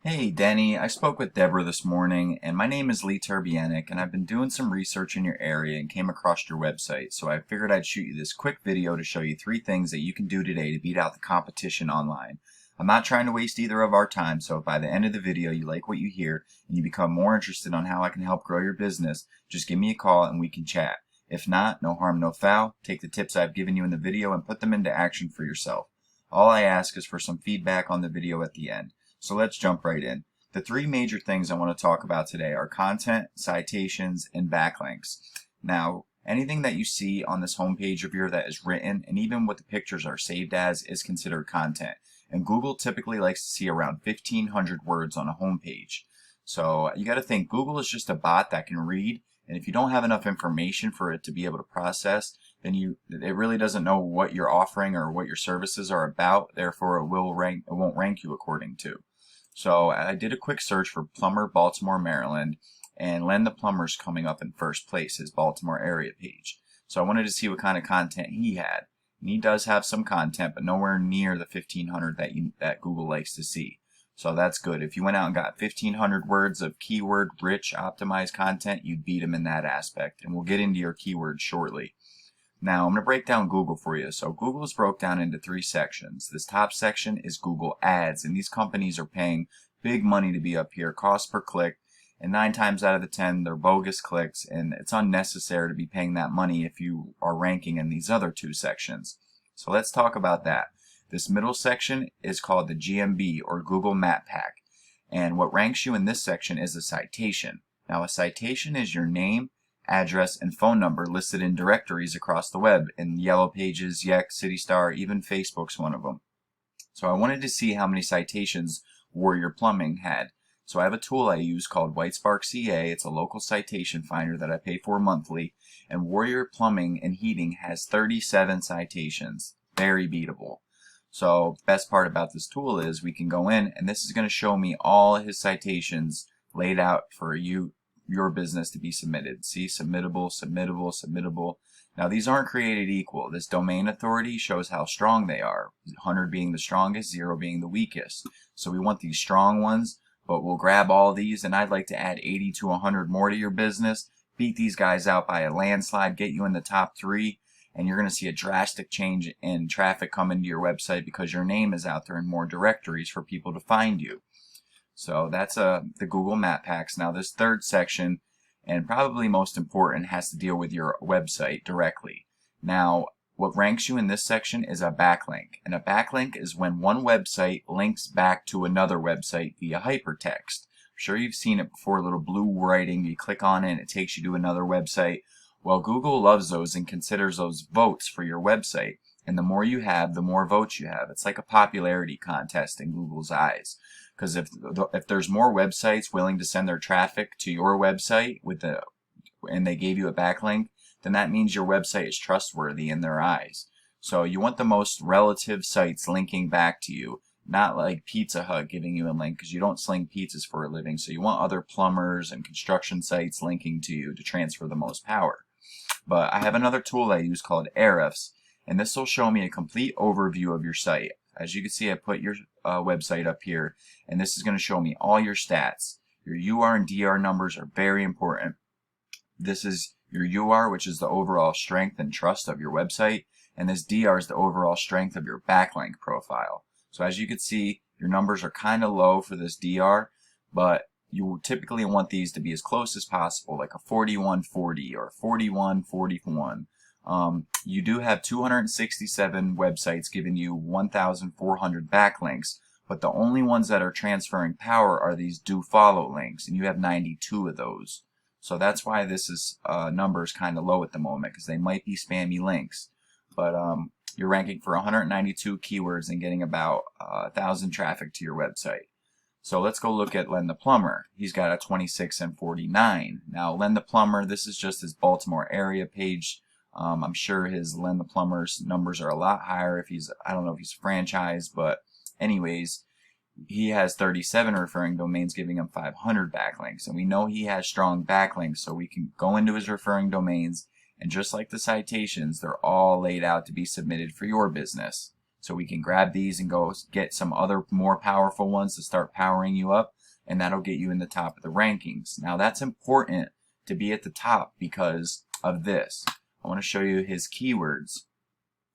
Hey Denny, I spoke with Deborah this morning, and my name is Lee Turbianic, and I've been doing some research in your area and came across your website, so I figured I'd shoot you this quick video to show you 3 things that you can do today to beat out the competition online. I'm not trying to waste either of our time, so if by the end of the video you like what you hear and you become more interested on how I can help grow your business, just give me a call and we can chat. If not, no harm, no foul. Take the tips I've given you in the video and put them into action for yourself. All I ask is for some feedback on the video at the end. So let's jump right in. The 3 major things I want to talk about today are content, citations, and backlinks. Now, anything that you see on this homepage of yours that is written, and even what the pictures are saved as, is considered content. And Google typically likes to see around 1,500 words on a homepage. So you got to think Google is just a bot that can read, and if you don't have enough information for it to be able to process, then it really doesn't know what you're offering or what your services are about. Therefore, it won't rank you according to. So I did a quick search for Plumber, Baltimore, Maryland, and Len the Plumber's coming up in first place, his Baltimore area page. So I wanted to see what kind of content he had. And he does have some content, but nowhere near the 1,500 that Google likes to see. So that's good. If you went out and got 1,500 words of keyword-rich, optimized content, you'd beat him in that aspect. And we'll get into your keywords shortly. Now, I'm going to break down Google for you. So Google is broke down into 3 sections. This top section is Google Ads, and these companies are paying big money to be up here, cost per click, and 9 times out of the 10, they're bogus clicks, and it's unnecessary to be paying that money if you are ranking in these other 2 sections. So let's talk about that. This middle section is called the GMB, or Google Map Pack, and what ranks you in this section is a citation. Now, a citation is your name, address, and phone number listed in directories across the web in Yellow Pages, Yext, CityStar, even Facebook's one of them. So I wanted to see how many citations Warrior Plumbing had. So I have a tool I use called Whitespark CA. It's a local citation finder that I pay for monthly, and Warrior Plumbing and Heating has 37 citations. Very beatable. So the best part about this tool is we can go in, and this is going to show me all his citations laid out for your business to be submitted. See, submittable, submittable, submittable. Now these aren't created equal. This domain authority shows how strong they are. 100 being the strongest, 0 being the weakest. So we want these strong ones, but we'll grab all these, and I'd like to add 80 to 100 more to your business. Beat these guys out by a landslide, get you in the top 3, and you're going to see a drastic change in traffic coming to your website because your name is out there in more directories for people to find you. So that's the Google Map Packs. Now this 3rd section, and probably most important, has to deal with your website directly. Now what ranks you in this section is a backlink. And a backlink is when one website links back to another website via hypertext. I'm sure you've seen it before, little blue writing, you click on it and it takes you to another website. Well, Google loves those and considers those votes for your website. And the more you have, the more votes you have. It's like a popularity contest in Google's eyes. Because if there's more websites willing to send their traffic to your website and they gave you a backlink, then that means your website is trustworthy in their eyes. So you want the most relative sites linking back to you, not like Pizza Hut giving you a link, because you don't sling pizzas for a living. So you want other plumbers and construction sites linking to you to transfer the most power. But I have another tool I use called Ahrefs, and this will show me a complete overview of your site. As you can see, I put your website up here, and this is going to show me all your stats. Your UR and DR numbers are very important. This is your UR, which is the overall strength and trust of your website, and this DR is the overall strength of your backlink profile. So as you can see, your numbers are kind of low for this DR, but you typically want these to be as close as possible, like a 4140 or 4141. You do have 267 websites giving you 1,400 backlinks, but the only ones that are transferring power are these do follow links, and you have 92 of those. So that's why this number is kind of low at the moment, because they might be spammy links. But you're ranking for 192 keywords and getting about 1,000 traffic to your website. So let's go look at Len the Plumber. He's got a 26 and 49. Now Len the Plumber, this is just his Baltimore area page. I'm sure his Len the Plumber's numbers are a lot higher if I don't know if he's franchised, but anyways, he has 37 referring domains giving him 500 backlinks. And we know he has strong backlinks, so we can go into his referring domains, and just like the citations, they're all laid out to be submitted for your business. So we can grab these and go get some other more powerful ones to start powering you up, and that'll get you in the top of the rankings. Now that's important to be at the top because of this. I want to show you his keywords.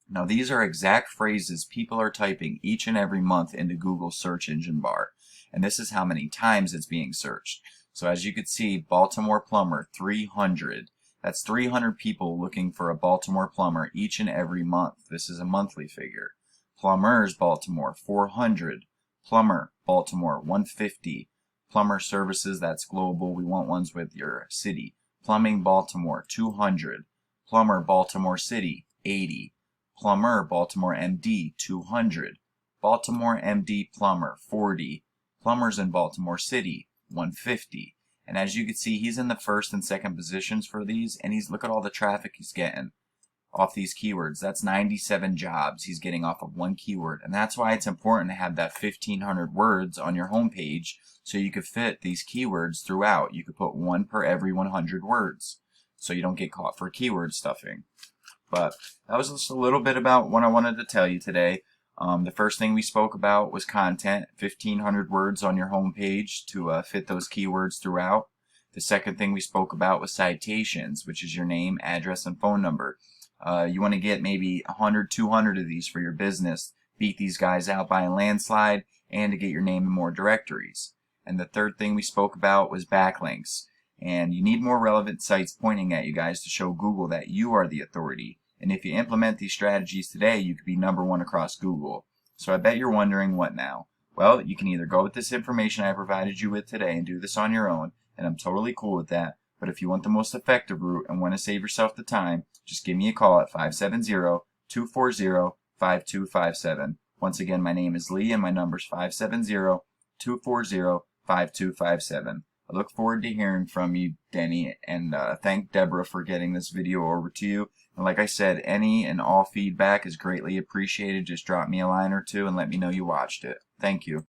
Now these are exact phrases people are typing each and every month into Google's search engine bar. And this is how many times it's being searched. So as you can see, Baltimore plumber, 300. That's 300 people looking for a Baltimore plumber each and every month. This is a monthly figure. Plumbers, Baltimore, 400. Plumber, Baltimore, 150. Plumber services, that's global. We want ones with your city. Plumbing, Baltimore, 200. Plumber, Baltimore City, 80. Plumber, Baltimore MD, 200. Baltimore MD plumber, 40. Plumbers in Baltimore City, 150. And as you can see, he's in the first and second positions for these, and look at all the traffic he's getting off these keywords. That's 97 jobs he's getting off of one keyword. And that's why it's important to have that 1,500 words on your homepage so you could fit these keywords throughout. You could put one per every 100 words so you don't get caught for keyword stuffing. But that was just a little bit about what I wanted to tell you today. The first thing we spoke about was content, 1,500 words on your homepage to fit those keywords throughout. The second thing we spoke about was citations, which is your name, address, and phone number. You want to get maybe 100, 200 of these for your business, beat these guys out by a landslide, and to get your name in more directories. And the third thing we spoke about was backlinks. And you need more relevant sites pointing at you guys to show Google that you are the authority. And if you implement these strategies today, you could be #1 across Google. So I bet you're wondering, what now? Well, you can either go with this information I provided you with today and do this on your own, and I'm totally cool with that. But if you want the most effective route and want to save yourself the time, just give me a call at 570-240-5257. Once again, my name is Lee and my number is 570-240-5257. I look forward to hearing from you, Denny, and thank Deborah for getting this video over to you. And like I said, any and all feedback is greatly appreciated. Just drop me a line or two and let me know you watched it. Thank you.